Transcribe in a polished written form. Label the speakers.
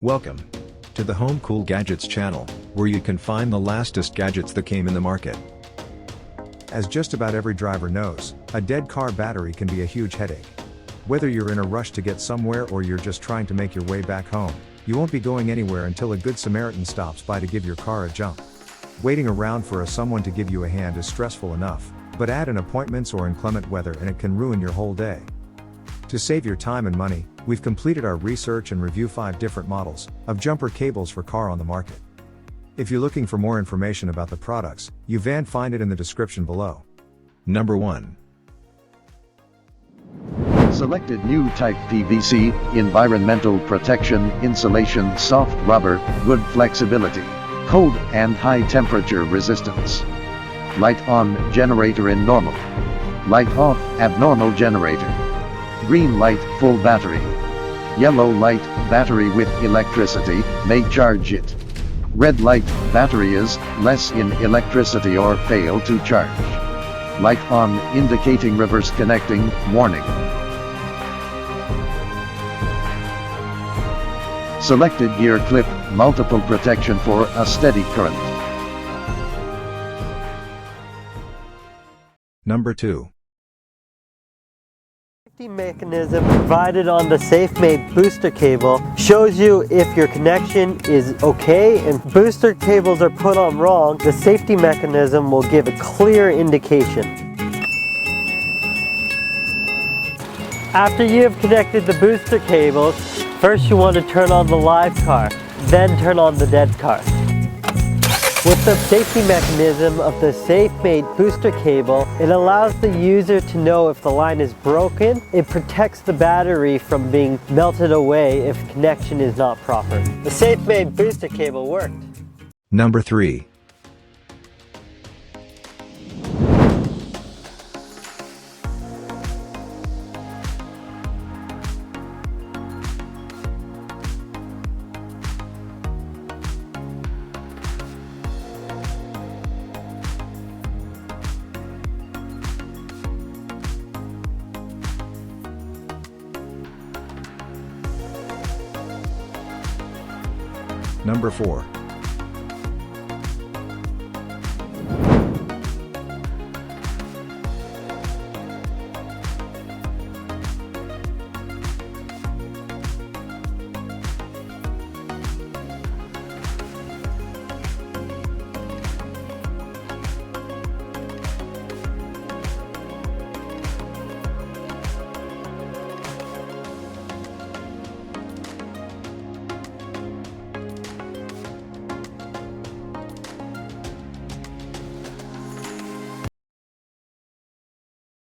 Speaker 1: Welcome to the Home Cool Gadgets channel, where you can find the latest gadgets that came in the market.
Speaker 2: As just about every driver knows, a dead car battery can be a huge headache. Whether you're in a rush to get somewhere or you're just trying to make your way back home, you won't be going anywhere until a good Samaritan stops by to give your car a jump. Waiting around for someone to give you a hand is stressful enough, but add in appointments or inclement weather and it can ruin your whole day. To save your time and money, we've completed our research and review 5 different models of jumper cables for car on the market. If you're looking for more information about the products, you can find it in the description below.
Speaker 1: Number 1.
Speaker 3: Selected new type PVC, environmental protection, insulation, soft rubber, good flexibility, cold and high temperature resistance. Light on, generator in normal. Light off, abnormal generator. Green light, full battery. Yellow light, battery with electricity, may charge it. Red light, battery is less in electricity or fail to charge. Light on, indicating reverse connecting, warning. Selected gear clip, multiple protection for a steady current.
Speaker 1: Number 2.
Speaker 4: Safety mechanism provided on the SafeMade booster cable shows you if your connection is okay, and if booster cables are put on wrong, the safety mechanism will give a clear indication. After you have connected the booster cables, first you want to turn on the live car, then turn on the dead car. With the safety mechanism of the SafeMade booster cable, it allows the user to know if the line is broken. It protects the battery from being melted away if connection is not proper. The SafeMade booster cable worked.
Speaker 1: Number 3. Number 4.